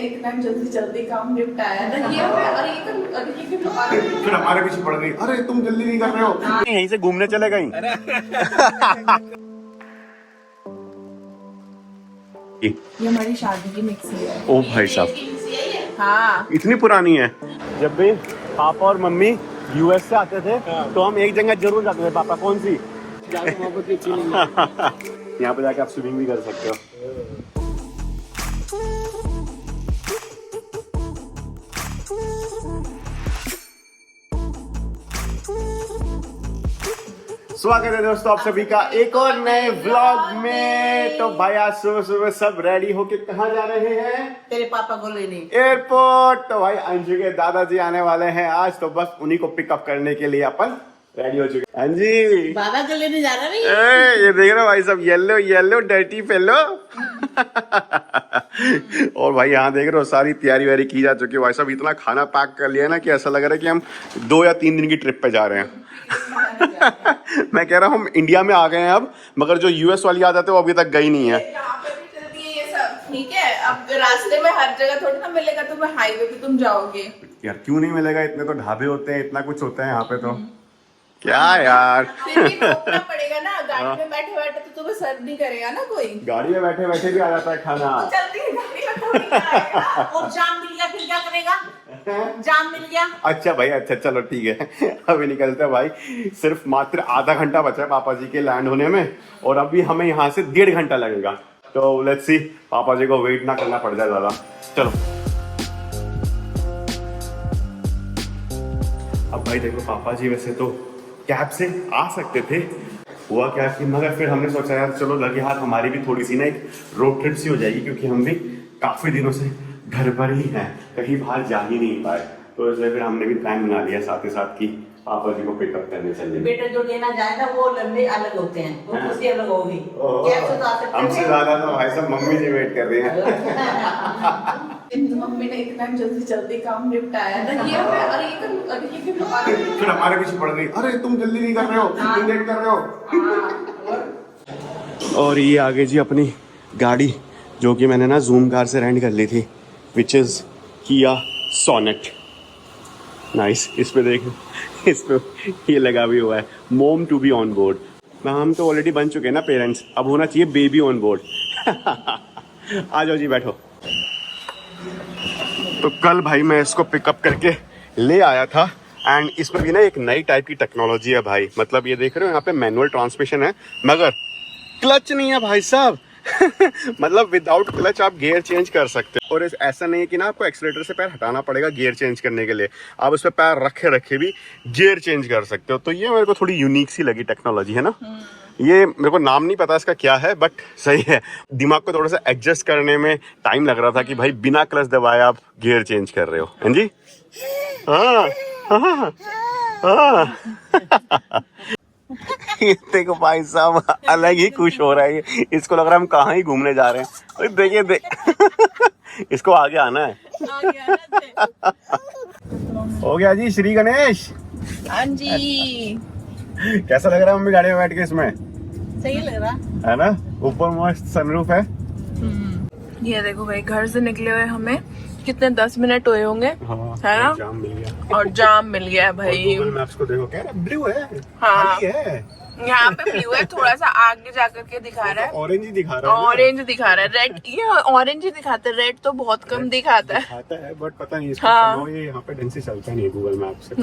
इतना जल्दी जल्दी काम निपटाया ना ये फिर हमारे पीछे पड़ गई, अरे तुम जल्दी नहीं कर रहे हो, यहीं से घूमने चले गई। ये हमारी शादी की मिक्सी है। ओ भाई साहब, हाँ इतनी पुरानी है। जब भी पापा और मम्मी यूएस से आते थे तो हम एक जगह जरूर जाते थे। पापा कौन सी? यहाँ पे जाके आप स्विमिंग भी कर सकते हो। स्वागत है दोस्तों आप सभी का एक और नए व्लॉग में। तो भाई आज सुबह सुबह सब रेडी होके कहाँ जा रहे हैं? तेरे पापा को लेने एयरपोर्ट। तो भाई अंशु के दादाजी आने वाले हैं आज, तो बस उन्हीं को पिकअप करने के लिए अपन रेडी हो चुके हैं। हाँ जी, बाबा को लेने जा रहा है। ये देख रहे हो भाई सब, येलो येलो डर्टी फेलो। और भाई यहाँ देख रहे हो सारी तैयारी वैयारी की जा चुकी है। भाई सब इतना खाना पैक कर लिया ना कि ऐसा लग रहा है कि हम 2 या 3 दिन की ट्रिप पे जा रहे हैं। मैं कह रहा हूँ हम इंडिया में आ गए हैं अब, मगर जो यूएस वाली आदत है वो अभी तक गई नहीं है। यहाँ पे भी चलती है ये सब, ठीक है। अब रास्ते में हर जगह थोड़ी ना मिलेगा तुम्हें, हाईवे पे तुम जाओगे। यार क्यों नहीं मिलेगा? इतने तो ढाबे होते हैं, इतना कुछ होता है यहाँ पे। तो क्या यार, फिर भी रोकना पड़ेगा ना, गाड़ी में बैठे बैठे तो तुम्हें सर्व नहीं करेगा ना कोई। गाड़ी में बैठे बैठे भी आ जाता है खाना। चलती है गाड़ी में थोड़ी ना आएगा। और जाम मिल गया फिर क्या करेगा? जाम मिल गया। अच्छा भाई, अच्छा चलो ठीक है। अभी निकलते हैं भाई। सिर्फ मात्र आधा घंटा बचा है पापा जी के लैंड होने में, और अभी हमें यहाँ से 1.5 घंटा लगेगा। तो लेट्स सी, पापा जी को वेट ना करना पड़ जाए ज्यादा। चलो अब भाई देखो, पापा जी वैसे तो कैब से आ सकते थे, हुआ क्या कि मगर फिर हमने सोचा यार चलो लगे हाथ हमारी भी थोड़ी सी ना एक रोड ट्रिप सी हो जाएगी, क्योंकि हम भी काफी दिनों से घर पर ही हैं, कहीं बाहर जा ही नहीं पाए। तो इसलिए फिर हमने भी प्लान बना लिया साथ ही साथ कि पापा जी को पिकअप करने चलेंगे। बेटा जो लेना जाए ना वो लंबे अलग होते हैं, वो खुशी अलग होगी। कैसे तो आ सकते हैं? हमसे ज्यादा तो भाई साहब मम्मी जी वेट कर रही हैं। मम्मी ने इतना जल्दी जल्दी काम निपटाया ना ये फिर हमारे पीछे पड़ गई, अरे तुम जल्दी नहीं कर रहे हो, तुम लेट कर रहे हो। और ये आगे जी अपनी गाड़ी, जो कि मैंने ना जूम कार से रेंट कर ली थी, विच इज किया सोनेट। नाइस। इस पे देख, इस पे ये लगा भी हुआ है, मोम टू बी ऑन बोर्ड। हम तो ऑलरेडी बन चुके हैं ना पेरेंट्स, अब होना चाहिए बेबी ऑन बोर्ड। आ जाओ जी, बैठो। तो कल भाई मैं इसको पिकअप करके ले आया था, एंड इसमें भी ना एक नई टाइप की टेक्नोलॉजी है भाई। मतलब ये देख रहे हो यहाँ पे मैनुअल ट्रांसमिशन है, मगर क्लच नहीं है भाई साहब। मतलब विदाउट क्लच आप गियर चेंज कर सकते हो। और ऐसा नहीं है कि ना आपको एक्सीलेटर से पैर हटाना पड़ेगा गियर चेंज करने के लिए, आप उस पर पैर रखे रखे भी गियर चेंज कर सकते हो। तो ये मेरे को थोड़ी यूनिक सी लगी टेक्नोलॉजी, है ना। ये मेरे को नाम नहीं पता इसका क्या है, बट सही है। दिमाग को थोड़ा सा एडजस्ट करने में टाइम लग रहा था कि भाई बिना क्लच दबाए आप गियर चेंज कर रहे हो। हाँ जी, हाँ हाँ हाँ। देखो भाई साहब अलग ही खुश हो रहा है, इसको लग रहा है हम कहाँ ही घूमने जा रहे हैं। देखिए देख, इसको आगे आना है। हो गया जी श्री गणेश। हाँ जी, कैसा लग रहा है मम्मी गाड़ी में बैठ के? इसमें सही लग रहा है ना, ऊपर मस्त सनरूफ है। ये देखो भाई, घर से निकले हुए हमें कितने 10 मिनट हुए होंगे, हाँ, है ना। जाम मिल गया, और जाम मिल गया है भाई। गूगल मैप्स को देखो, कह रहा ब्लू है, हाँ खाली है। यहाँ पे ब्लू है, थोड़ा सा आगे जाकर के दिखा रहा है, ऑरेंज ही दिखा रहा है। ऑरेंज दिखा रहा है, रेड ये ऑरेंज ही दिखाता है, रेड तो बहुत कम दिखाता है। दिखाता है बट पता नहीं इसको हाँ। ये यहाँ पे ढंग से चलता नहीं है गूगल मैप से।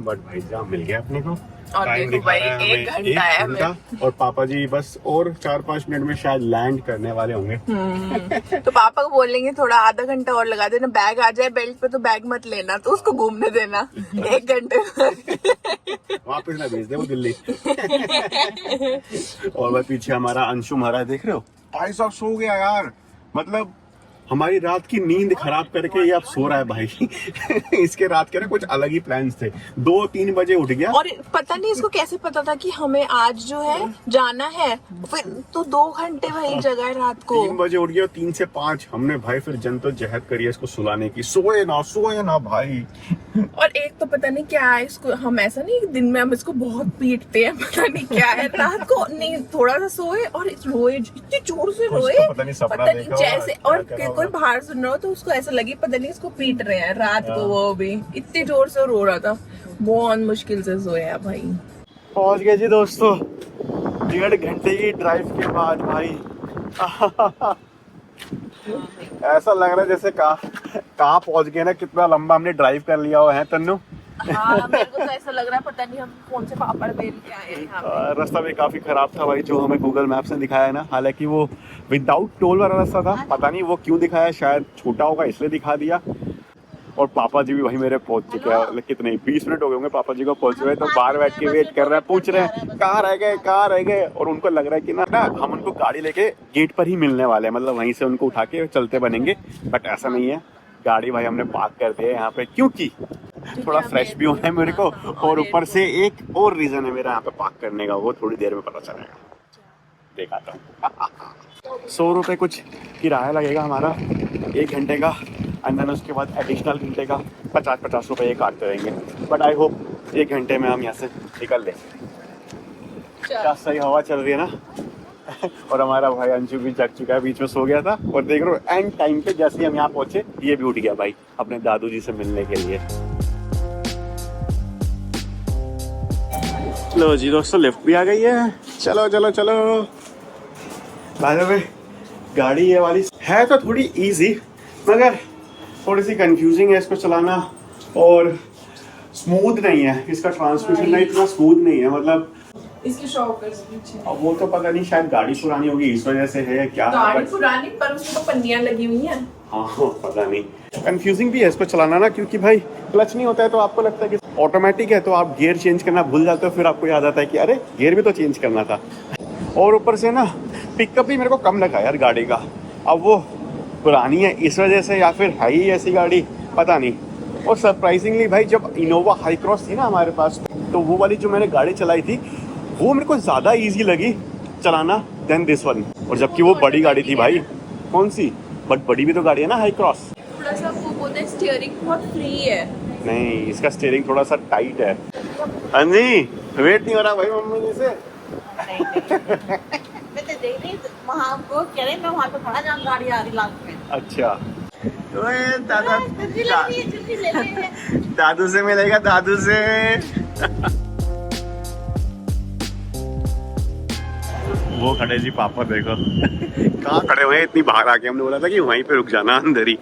बट भाई जाम मिल गया अपने को। और टाइम देखो भाई, दिखा रहा है 1 हमें, घंटा है 1 घंटा। और पापा जी बस और 4-5 मिनट में शायद लैंड करने वाले होंगे। तो पापा को बोलेंगे थोड़ा आधा घंटा और लगा देना, बैग आ जाए बेल्ट पे तो बैग मत लेना, तो उसको घूमने देना 1 घंटे वापस ना भेज दे वो दिल्ली। और वह पीछे हमारा अंशु महाराज देख रहे हो, भाई साहब सो गया यार। मतलब हमारी रात की नींद खराब करके ये अब सो रहा है भाई। इसके रात के ना कुछ अलग ही प्लान्स थे। 2-3 बजे उठ गया, और पता नहीं इसको कैसे पता था कि हमें आज जो है जाना है। फिर तो 2 घंटे वही जगह है रात को। 3 बजे उठ गया, 3 से 5 हमने भाई फिर जद्दोजहद करी इसको सुलाने की। सोए ना भाई। और एक तो पता नहीं क्या है इसको, हम ऐसा नहीं दिन में हम इसको बहुत पीटते हैं, पता नहीं क्या है, रात को नहीं थोड़ा सा सोए और रोए, इतनी जोर से रोए, पता नहीं सपना पता नहीं देखा होगा, जैसे, और कोई बाहर सुन रहा हो तो उसको ऐसा लगे पता नहीं इसको पीट रहे हैं रात को, वो भी इतनी जोर से रो रहा था, बहुत मुश्किल से सोया भाई। पहुंच गए जी दोस्तों 1.5 घंटे की ड्राइव के बाद भाई। ऐसा लग रहा है जैसे कहाँ पहुंच गए ना, कितना लंबा हमने ड्राइव कर लिया हुआ है तन्नू। हाँ मेरे को तो ऐसा लग रहा है पता नहीं हम कौन से पापड़ बेल के आए हैं यहाँ पे। रास्ता भी काफी खराब था भाई, जो हमें गूगल मैप्स ने दिखाया है ना, हालांकि वो विदाउट टोल वाला रास्ता था, पता नहीं वो क्यों दिखाया, शायद छोटा होगा इसलिए दिखा दिया। और पापा जी भी भाई मेरे पहुंच चुके हैं, कितने 20 मिनट हो गए होंगे पापा जी को पहुंच रहे, तो बाहर बैठ के वेट कर रहे हैं, पूछ रहे हैं कहाँ रह गए, और उनको लग रहा है कि ना हम उनको गाड़ी लेके गेट पर ही मिलने वाले हैं, मतलब वहीं से उनको उठा के चलते बनेंगे, बट ऐसा नहीं है। गाड़ी भाई हमने पार्क कर दिया है यहाँ पे, क्योंकि थोड़ा फ्रेश भी होना है मेरे को, और ऊपर से एक और रीजन है मेरा यहाँ पे पार्क करने का, वो थोड़ी देर में पता चलेगा, दिखाता हूँ। 100 रुपये कुछ किराया लगेगा हमारा 1 घंटे का, एंड देन उसके बाद एडिशनल घंटे का 50 रुपये ये काटते रहेंगे, बट आई होप 1 घंटे में हम यहाँ से निकल लेंगे। क्या सही हवा चल रही है ना। और हमारा भाई अंशु भी जग चुका है, बीच में सो गया था, और देख रहे हो एंड टाइम पे जैसे ही हम यहाँ पहुंचे ये भी उठ गया भाई अपने दादू जी से मिलने के लिए। लो जी दोस्तों लिफ्ट भी आ गई है, चलो चलो चलो। बाय द वे गाड़ी ये वाली है तो थोड़ी इजी, मगर थोड़ी सी कंफ्यूजिंग है इसको चलाना, और स्मूथ नहीं है, इसका ट्रांसमिशन ना इतना स्मूथ नहीं है, मतलब इसके शॉकर्स पीछे। अब वो तो पता नहीं, शायद गाड़ी पुरानी होगी इस वजह से है क्या, गाड़ी पुरानी पर उसमें तो पन्नियां लगी हुई हैं। हाँ पता नहीं, कंफ्यूजिंग भी है इसको चलाना ना, क्योंकि भाई क्लच नहीं होता है तो आपको लगता है कि ऑटोमेटिक है, तो आप गियर चेंज करना भूल जाते हो, फिर आपको याद आता है कि अरे गियर भी तो चेंज करना था। और ऊपर से ना पिकअप भी मेरे को कम लगा यार गाड़ी का, अब वो पुरानी है इस वजह से या फिर है ही ऐसी गाड़ी, पता नहीं। और सरप्राइजिंगली भाई जब इनोवा हाई क्रॉस थी ना हमारे पास, तो वो वाली जो मैंने गाड़ी चलाई थी वो मेरे को ज़्यादा इजी लगी चलाना देन दिस वन, और जबकि वो बड़ी गाड़ी थी भाई। कौन सी, बट बड़ी भी तो गाड़ी है ना हाई क्रॉस। थोड़ा सा वो बोलते हैं स्टीयरिंग बहुत फ्री है। नहीं इसका स्टीयरिंग थोड़ा सा टाइट है। अंजी वेट नहीं हो रहा भाई मम्मी जी से। मैं तो देख रही वहाँ को कह रहे मैं वहाँ पे खड़ा जहाँ गाड़ी आ रही लास्ट में। अच्छा ओए दादा, जल्दी ले लिए दादू से मिलेगा, दादू से। वो खड़े जी पापा, देखो कहाँ खड़े हुए हैं, इतनी बाहर आके हमने बोला था कि वहीं पे रुक जाना अंदर ही।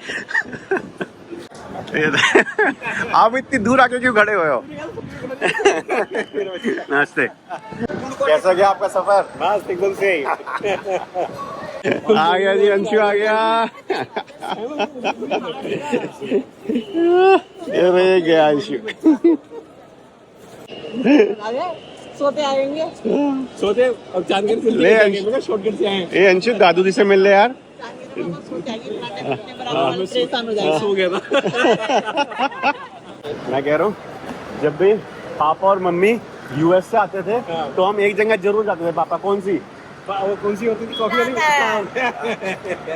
आप इतनी दूर आके क्यों खड़े हुए हो? नमस्ते, कैसा गया आपका सफर? बस एकदम सही। आ गया जी अंशु आ गया। ये गया अंशु। सोते आएंगे सोते अब चांदगढ़ से ले अंशु, शॉर्टकट से आए। ए अंशु दादू जी से मिल ले यार। सो गया था। मैं कह रहा हूँ जब भी पापा और मम्मी यूएस से आते थे तो हम एक जगह जरूर जाते थे। पापा कौन सी? वो कौन सी होती थी कॉफी वाली?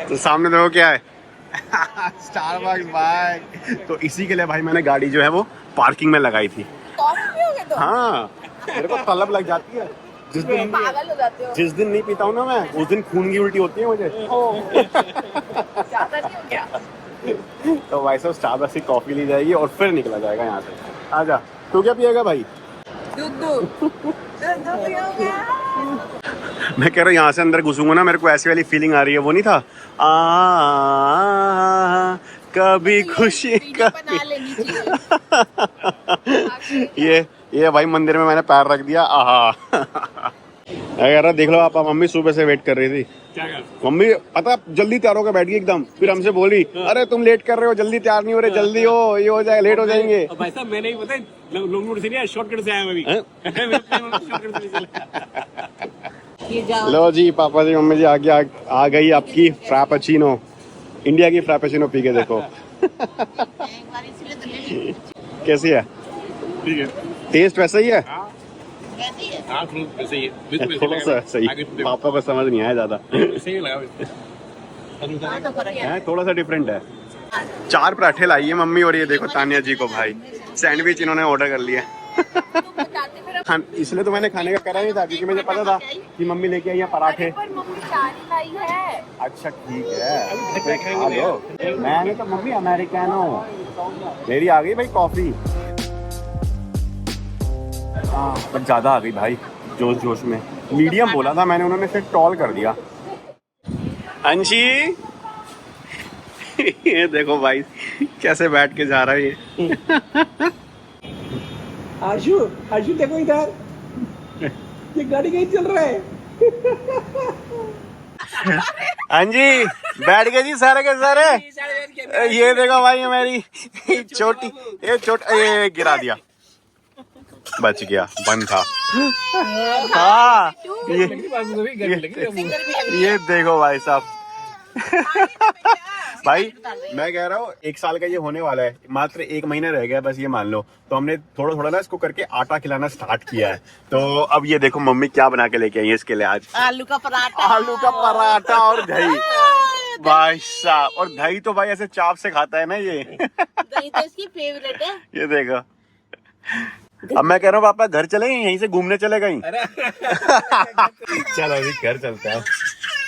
तो सामने देखो क्या है, स्टारबक्स भाई। तो इसी के लिए भाई मैंने गाड़ी जो है वो पार्किंग में लगाई थी। कॉफी पियोगे तो हाँ मेरे को तलब लग जाती है, पागल हो जाते हो। जिस दिन नहीं पीता हूँ ना मैं, उस दिन खून की उल्टी होती है मुझे। ज्यादा नहीं हो गया? तो भाई साहब स्टारबक्स की कॉफी ली जाएगी और फिर निकला जाएगा यहाँ से। आजा, तू क्या पिएगा भाई? दूध पियोगे? मैं कह रहा हूँ यहाँ से अंदर घुसूंगा ना, मेरे को ऐसी वाली फीलिंग आ रही है, वो नहीं था कभी खुशी बना लेनी चाहिए। ये भाई मंदिर में मैंने पैर रख दिया। अगर देख लो आप, मम्मी सुबह से वेट कर रही थी। क्या कर? मम्मी पता जल्दी तैयार होकर बैठ गई एकदम, फिर हमसे बोली अरे तुम लेट कर रहे हो, जल्दी तैयार नहीं हो रहे, जल्दी हो, ये हो जाए, लेट हो जाएंगे। भाई साहब मैंने ही पता है लॉन्ग रूट से नहीं, शॉर्टकट से आया मैं अभी। लो जी पापा जी मम्मी जी आगे आ गई आपकी फ्रापेचिनो, इंडिया की फ्रापेचिनो पी के देखो। कैसी है? ठीक है, टेस्ट वैसा ही है? हाँ वैसे ही है, थोड़ा सा सही, पापा को समझ नहीं आया ज्यादा सही लगा। है, थोड़ा सा डिफरेंट है। 4 पराठे लाई है मम्मी, और ये देखो तानिया जी को भाई सैंडविच इन्होंने ऑर्डर कर लिया। हाँ, इसलिए तो मैंने खाने का करा नहीं था, क्योंकि मुझे पता था कि मम्मी लेके आई है पराठे। पर मम्मी 4 ही लाई है। अच्छा ठीक है, खा लो। मैंने तो मम्मी अमेरिकानो, मेरी आ गई भाई कॉफी। हाँ पर ज्यादा आ गई भाई, जोश जोश में। मीडियम बोला था मैंने, उन्होंने फिर टॉल कर दिया। अंशी ये देखो भाई कैसे बैठ के जा रहा है ये। आशु आशु देखो इधर, ये गाड़ी कहीं चल रहा है। अंजी बैठ गए जी सारे के सारे। ये देखो भाई मेरी छोटी, ये गिरा दिया, बच गया, बंद था। हाँ ये देखो भाई साहब। भाई मैं कह रहा हूँ 1 साल का ये होने वाला है, मात्र 1 महीना रह गया बस, ये मान लो। तो हमने थोड़ा थोड़ा ना इसको करके आटा खिलाना स्टार्ट किया है। तो अब ये देखो मम्मी क्या बना के लेके आई है इसके लिए आज। आलू का पराठा। आलू का पराठा और दही भाई साहब। और दही तो भाई ऐसे चाप से खाता है ना ये। दही तो इसकी फेवरेट है। ये देखो, अब मैं कह रहा हूँ पापा घर चले यहीं से घूमने चले कहीं। चलो अभी घर चलता है।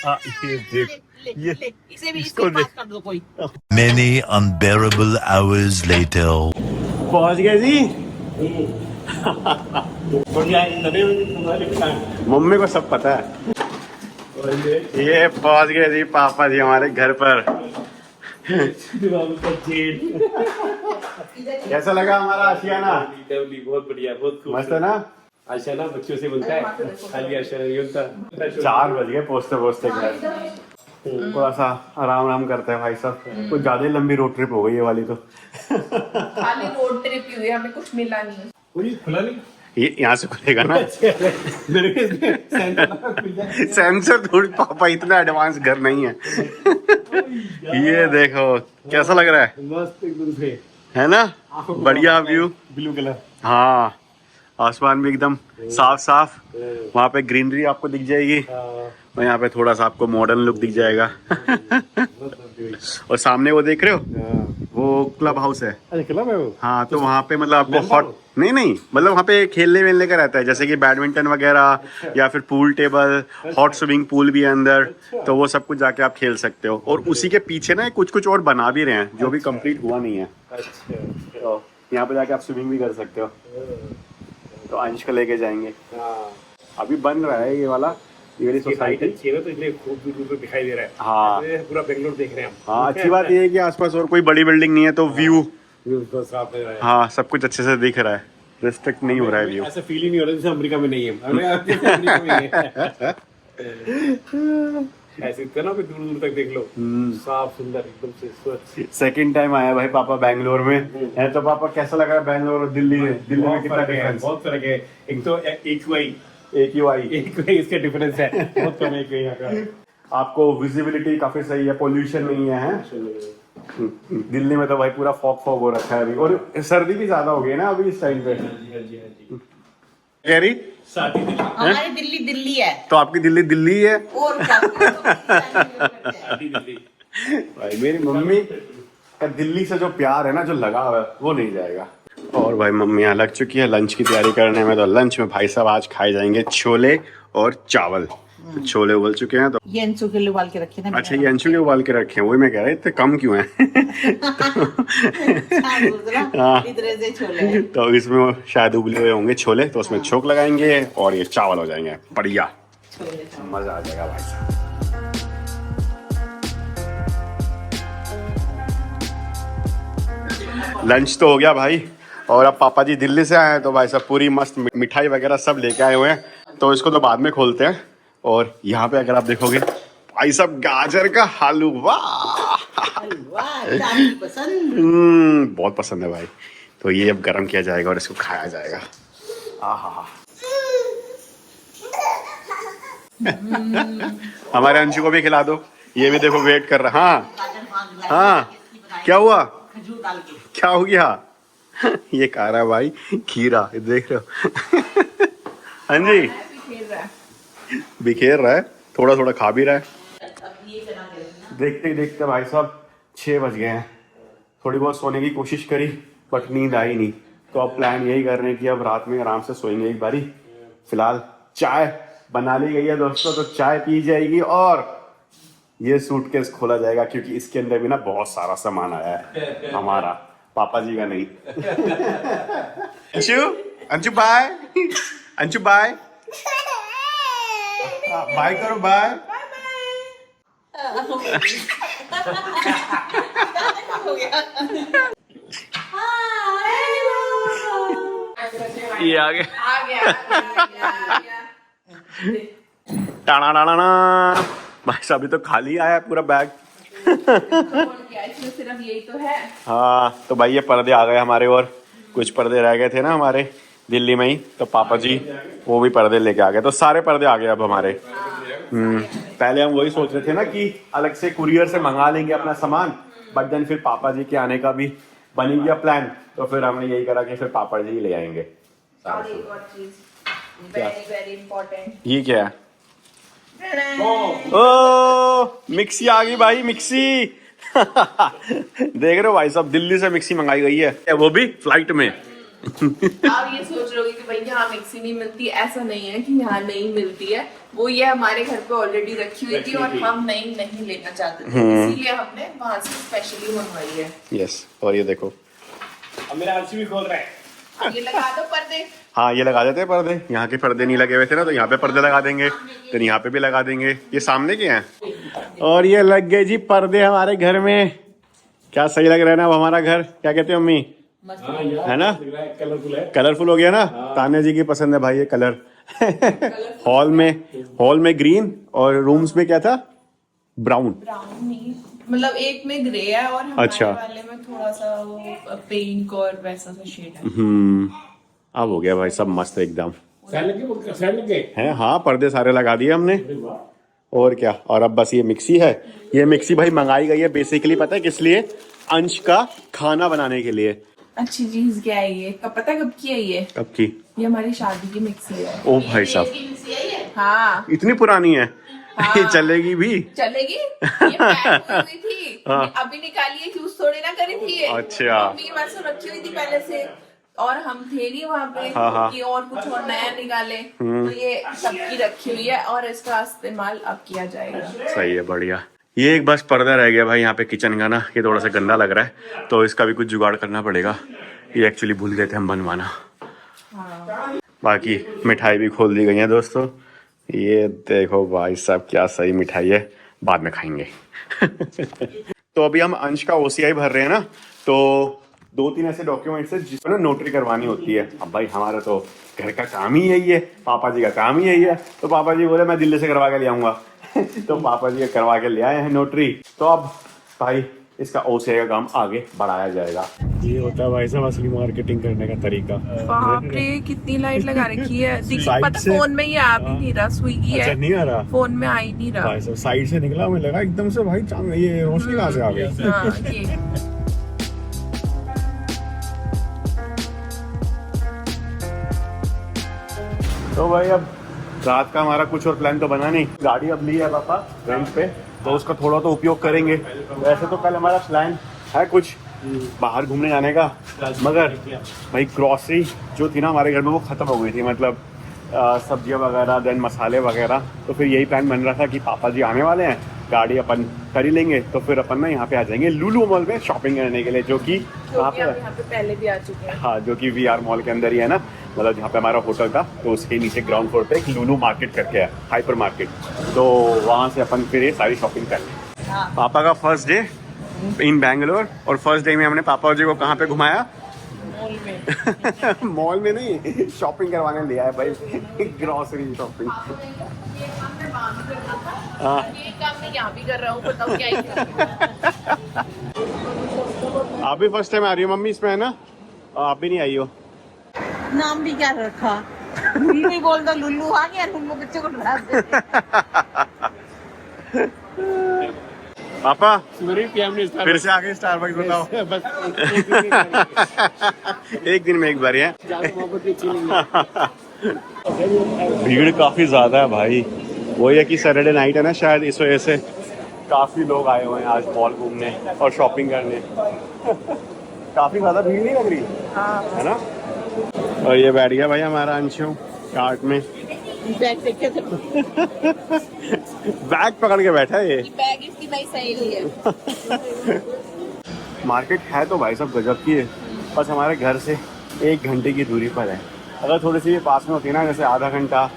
हाँ ये देख, ये इसे भी इसको इसको पास कर दो कोई। Many unbearable hours later. पहुंच गए जी। मम्मी को सब पता है। ये पहुंच गए जी पापा जी हमारे घर पर। कैसा लगा हमारा आशियाना? बहुत बढ़िया, बहुत खूब। मस्त है ना? आशियाना बच्चों से बनता है, खाली आशियाना नहीं बनता। 4 बज गए पहुंचते पहुंचते घर। थोड़ा सा आराम आराम करते हैं भाई साहब, कुछ ज्यादा ही लंबी रोड ट्रिप हो गई ये वाली तो। खाली रोड ट्रिप ही हुई, हमें कुछ मिला नहीं। कोई खुला नहीं, ये यहाँ से खुलेगा ना। मेरे को इसमें सेंसर थोड़ी, पापा इतना एडवांस घर नहीं है। ये देखो कैसा लग रहा है, मस्त एकदम से है ना? बढ़िया व्यू, ब्लू कलर। हाँ आसमान भी एकदम साफ साफ, वहाँ पे ग्रीनरी आपको दिख जाएगी, और यहाँ पे थोड़ा सा आपको मॉडर्न लुक दिख जाएगा। और सामने वो देख रहे हो, वो क्लब हाउस है। अच्छा क्लब है वो? हाँ तो वहाँ पे मतलब आपको हॉट नहीं मतलब वहाँ पे खेलने वेलने का रहता है, जैसे कि बैडमिंटन वगैरह या फिर pool table, hot swimming pool भी है अंदर, तो वो सब कुछ जाके आप खेल सकते हो। और उसी के पीछे ना कुछ कुछ और बना भी रहे हैं जो भी कंप्लीट हुआ नहीं है। अच्छा, तो यहाँ पे जाके आप स्विमिंग भी कर सकते हो। तो अंश को लेके जाएंगे, अभी बन रहा है ये वाला, ये वाली सोसाइटी तो इसलिए खूब दूर दूर दिखाई दे रहा है। हाँ पूरा बेंगलोर देख रहे हैं हम। हाँ अच्छी बात ये है कि आसपास और कोई बड़ी बिल्डिंग नहीं है, तो व्यू साफ है। हाँ सब कुछ अच्छे से दिख रहा है, रिस्ट्रिक्ट नहीं हो रहा है व्यू। ऐसा फील ही नहीं हो रहा जैसे अमेरिका में नहीं है। अमेरिका में ही है। ऐसे इतना ना, दूर दूर तक देख लो, साफ सुंदर एकदम से स्वच्छ। सेकंड टाइम आया भाई पापा बैंगलोर में है, तो पापा कैसा लगा बैंगलोर और दिल्ली में? दिल्ली में कितना डिफरेंस? बहुत फर्क है। एक तो एक ही आई इसका डिफरेंस है, बहुत कम है यहाँ का। आपको विजिबिलिटी काफी सही है, पोल्यूशन नहीं है। दिल्ली में तो भाई पूरा फॉग फॉग हो रखा है अभी, और सर्दी भी ज्यादा हो गई ना अभी इस टाइम पे। कह रही हमारी दिल्ली दिल्ली है, तो आपकी दिल्ली दिल्ली है। और क्या? भाई मेरी मम्मी का दिल्ली से जो प्यार है ना, जो लगाव है, वो नहीं जाएगा। और भाई मम्मी यहाँ लग चुकी है लंच की तैयारी करने में। तो लंच में भाई साहब आज खाए जाएंगे छोले और चावल। तो छोले उबल चुके हैं, तो ये अंशु के लिए उबाल के रखे थे। अच्छा ये अंशु के उबाल के रखे हैं, वही मैं कह रहा इतने कम क्यों हैं। हाँ। इधर से छोले। तो इसमें शायद उबले हुए होंगे छोले, तो उसमें छोक लगाएंगे और ये चावल हो जाएंगे बढ़िया, मजा आ जाएगा भाई साहब। लंच तो हो गया भाई, और अब पापा जी दिल्ली से आए हैं, तो भाई साहब पूरी मस्त मिठाई वगैरह सब लेके आए हुए हैं। तो इसको तो बाद में खोलते हैं। और यहाँ पे अगर आप देखोगे भाई साहब गाजर का हलवा, बहुत पसंद है भाई। तो ये अब गर्म किया जाएगा और इसको खाया जाएगा। आहा हमारे अंशु को भी खिला दो, ये भी देखो वेट कर रहा। हाँ हाँ क्या हुआ, क्या हो गया? ये खा रहा है भाई खीरा, देख रहे हो। हाँ जी बिखेर रहा है, थोड़ा थोड़ा खा भी रहा है। देखते देखते भाई साहब 6 बज गए हैं थोड़ी बहुत सोने की कोशिश करी बट नींद आई नहीं। तो अब प्लान यही कर रहे हैं कि अब रात में आराम से सोएंगे एक बारी। फिलहाल चाय बना ली गई है दोस्तों, तो चाय पी जाएगी और ये सूटकेस खोला जाएगा क्योंकि इसके अंदर भी ना बहुत सारा सामान आया है हमारा, पापा जी का नहीं। Anshu, Anshu bye, Anshu bye, bye करो, बाय। ये आ गया टाना टाना। भाई साहब अभी तो खाली आया पूरा बैग। इसमें सिर्फ यही तो है। हाँ तो भाई ये पर्दे आ गए हमारे, और कुछ पर्दे रह गए थे ना हमारे दिल्ली में ही, तो पापा जी वो भी पर्दे लेके आ गए, तो सारे पर्दे आ गए अब हमारे। पहले हम वही सोच रहे थे ना कि अलग से कुरियर से मंगा लेंगे अपना सामान, बट देन फिर पापा जी के आने का भी बनी गया प्लान, तो फिर हमने यही करा कि फिर पापा जी ले आएंगे। और एक और चीज वेरी वेरी इंपॉर्टेंट, ये क्या है? ओ मिक्सी आ गई भाई, मिक्सी। देख रहे हो भाई साहब, दिल्ली से मिक्सी मंगाई गई है, वो भी फ्लाइट में। आप ये सोच रहे हो कि भाई यहाँ मिक्सी नहीं मिलती, ऐसा नहीं है कि यहाँ नहीं मिलती है, वो ये हमारे घर पे ऑलरेडी रखी हुई थी और हम नहीं लेना चाहते थे, इसीलिए हमने वहां से स्पेशली मंगवाई है। यस, और ये देखो अब मेरा आरसी भी खोल रहा है। अब ये लगा दो पर्दे। हाँ ये लगा देते हैं पर्दे, यहाँ के पर्दे नहीं लगे हुए थे ना, तो यहाँ पे पर्दे लगा देंगे, तो यहाँ पे भी लगा देंगे। ये सामने के हैं, और ये लग गए जी पर्दे हमारे घर में। क्या सही लग रहा है ना अब हमारा घर, क्या कहते हो अम्मी? है ना, कलरफुल हो गया ना। तान्या जी की पसंद है भाई ये कलर। हॉल में ग्रीन और रूम्स में क्या था, ब्राउन। ब्राउन नहीं, मतलब एक में ग्रे है और हमारे अच्छा वाले में थोड़ा सा वो पिंक और वैसा सा शेड है। अब हो गया भाई सब मस्त एकदम। फैन लगे हैं, हाँ पर्दे सारे लगा दिए हमने, और क्या। और अब बस ये मिक्सी है, ये मिक्सी भाई मंगाई गई है बेसिकली, पता है किस लिए? अंश का खाना बनाने के लिए। अच्छी चीज क्या है ये, कब पता कब की है ये? कब की? ये हमारी शादी की मिक्सी है। ओ भाई साहब, हाँ इतनी पुरानी है। हाँ। ये चलेगी भी? चलेगी। ये पैक हुई हुई थी, अभी निकाली है, यूज थोड़ी ना करी थी ये। अच्छा। मम्मी के पास रखी हुई थी पहले से, और हम थे नहीं वहाँ पे हाँ। कि और कुछ और नया निकाले, तो ये सबकी रखी हुई है और इसका इस्तेमाल अब किया जाएगा। सही है, बढ़िया। ये एक बस पर्दा रह गया भाई यहाँ पे किचन का ना, ये थोड़ा सा गंदा लग रहा है, तो इसका भी कुछ जुगाड़ करना पड़ेगा। ये एक्चुअली भूल गए थे हम बनवाना। बाकी मिठाई भी खोल दी गई है दोस्तों, ये देखो भाई साहब क्या सही मिठाई है, बाद में खाएंगे। तो अभी हम अंश का OCI भर रहे हैं ना, तो 2-3 ऐसे डॉक्यूमेंट्स है जिसमें ना नोटरी करवानी होती है। अब भाई हमारा तो घर का काम ही यही है, पापा जी का काम ही यही है, तो पापा जी बोले मैं दिल्ली से करवा के ले आऊंगा। तो पापा जी करवा के ले आए हैं नोटरी, तो अब भाई इसका OCI का काम आगे बढ़ाया जाएगा। ये होता है भाई साहब असली मार्केटिंग करने का तरीका। बाप रे कितनी लाइट लगा रखी है, पता फोन में ये आ भी नहीं रहा, स्विगी है। अच्छा नहीं आ रहा, फोन में आ ही नहीं रहा भाई साहब साइड से निकला, हमें लगा एकदम से भाई चांद, ये रोशनी कहाँ से आ गई। हाँ, ये तो भाई अब रात का हमारा कुछ और प्लान तो बना नहीं, गाड़ी अब ली है पापा रेंट पे, तो उसका थोड़ा तो उपयोग करेंगे। वैसे तो कल हमारा प्लान है कुछ बाहर घूमने जाने का, मगर भाई ग्रॉसरी जो थी ना हमारे घर में वो ख़त्म हो गई थी, मतलब सब्जियां वगैरह देन मसाले वगैरह। तो फिर यही प्लान बन रहा था कि पापा जी आने वाले हैं, गाड़ी अपन कर ही लेंगे, तो फिर अपन ना यहाँ पे आ जाएंगे लुलु मॉल में शॉपिंग करने के लिए, जो कि यहाँ पे पहले भी आ चुके हैं। हाँ, जो कि VR मॉल के अंदर ही है ना, मतलब जहाँ पे हमारा होटल था, तो उसके नीचे ग्राउंड फ्लोर पे एक लुलु मार्केट करके है, हाइपर मार्केट, तो वहाँ से अपन फिर ये सारी शॉपिंग कर लें। पापा का फर्स्ट डे इन बैंगलोर, और फर्स्ट डे में हमने पापा जी को कहाँ पे घुमाया? मॉल में नहीं, शॉपिंग करवाने ले आए भाई, ग्रॉसरी शॉपिंग। हाँ, ये काम मैं यहाँ भी कर रहा हूँ, बताओ क्या ही। आप भी फर्स्ट टाइम आ रही हो मम्मी इसमें, है ना? आप भी नहीं आई हो। नाम भी क्या रखा? लुल्लू ही बोल दो, लुल्लू आ गया, लुल्लू बच्चे को डरा दे। पापा फिर फिर से आगे स्टारबक्स बताओ। एक दिन में एक बार है। भीड़ काफी ज्यादा है भाई, वही है कि सैटरडे नाइट है ना शायद, इस वजह से काफी लोग आए हुए हैं आज मॉल घूमने और शॉपिंग करने। काफी ज्यादा भीड़ नहीं लग रही है ना। और ये बैठ गया भाई हमारा अंशु कार्ट में। बैग देखे थे। बैग पकड़ के बैठा है ये। बैग इसकी नई सहेली है। मार्केट है तो भाई सब गजब की है, बस हमारे घर से 1 घंटे की दूरी पर है। अगर थोड़ी सी पास में होती ना, जैसे आधा घंटा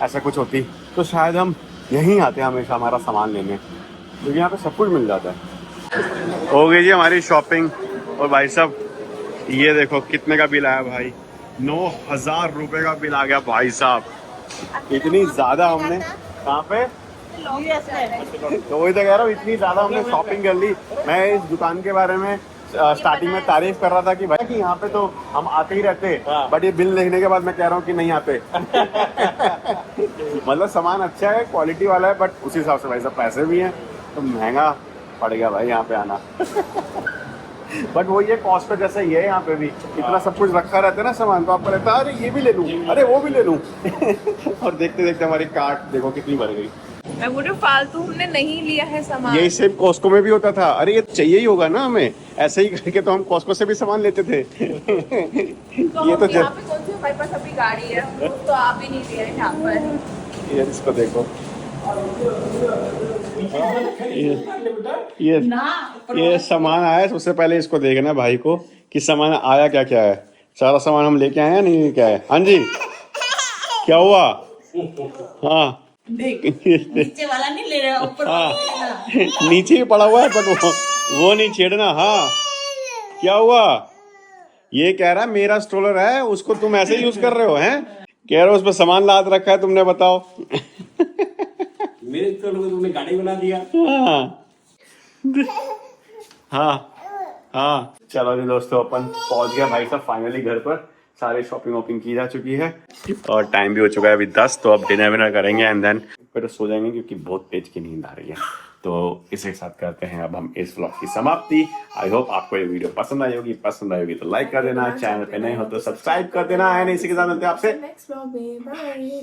ऐसा कुछ होती, तो शायद हम यहीं आते हमेशा हमारा सामान लेने, क्योंकि यहाँ पे सब कुछ मिल जाता है। हो गई जी हमारी शॉपिंग। और भाई साहब ये देखो कितने का बिल आया भाई, 9,000 रुपये का बिल आ गया भाई साहब। इतनी ज़्यादा हमने कहाँ पे, तो वही तो कह रहा हूँ, इतनी ज़्यादा हमने शॉपिंग कर ली। मैं इस दुकान के बारे में स्टार्टिंग में तारीफ कर रहा था कि भाई कि यहाँ पे तो हम आते ही रहते, बट ये बिल देखने के बाद मैं कह रहा हूँ कि नहीं आते। मतलब सामान अच्छा है, क्वालिटी वाला है, बट उसी हिसाब से भाई साहब पैसे भी हैं, तो महंगा पड़ गया भाई यहाँ पे आना। बट वो ये कॉस्ट पे जैसा ही है, यहाँ पे भी इतना सब कुछ रखा रहता है ना सामान, तो आपको लगता है अरे ये भी ले लूँ, अरे वो भी ले लूँ। और देखते देखते हमारी कार्ट देखो कितनी भर गई। मैं बोल रही हूँ फालतू हमने नहीं लिया है सामान। यही सेम कॉस्को में भी होता था, अरे ये चाहिए ही होगा ना हमें, ऐसे ही करके तो हम कॉस्को से भी सामान लेते थे। तो ये तो यहाँ पे कौन सी हमारे पास अभी गाड़ी है, तो आप ही नहीं ले रहे यहाँ पर। ये इसको देखो, ये सामान आया, सबसे पहले इसको देखना भाई को कि सामान आया क्या क्या है। सारा सामान हम लेके आए हैं नहीं लेके आए। हाँ जी क्या हुआ? हाँ नीचे वाला नहीं ले रहा, ऊपर हाँ नीचे ही पड़ा हुआ है, बट वो नहीं छेड़ना। हाँ क्या हुआ? ये कह रहा है मेरा स्ट्रोलर है, उसको तुम ऐसे यूज कर रहे हो हैं? कह रहे हो उस पर सामान लाद रखा है तुमने, बताओ। मेरे स्ट्रोलर को तुमने गाड़ी बना दिया। हाँ हाँ चलो जी दोस्तों, अपन पहुंच गया भाई साहब फाइनली घर पर। सारी शॉपिंग वॉपिंग की जा चुकी है और टाइम भी हो चुका है अभी 10, तो अब डिनर विनर करेंगे एंड देन फिर सो जाएंगे, क्योंकि बहुत तेज की नींद आ रही है। तो इसी के साथ करते हैं अब हम इस व्लॉग की समाप्ति। आई होप आपको ये वीडियो पसंद आई होगी तो लाइक कर देना, चैनल पे नए हो तो सब्सक्राइब कर देना। एंड इसी के साथ मिलते हैं आपसे नेक्स्ट व्लॉग में, बाय।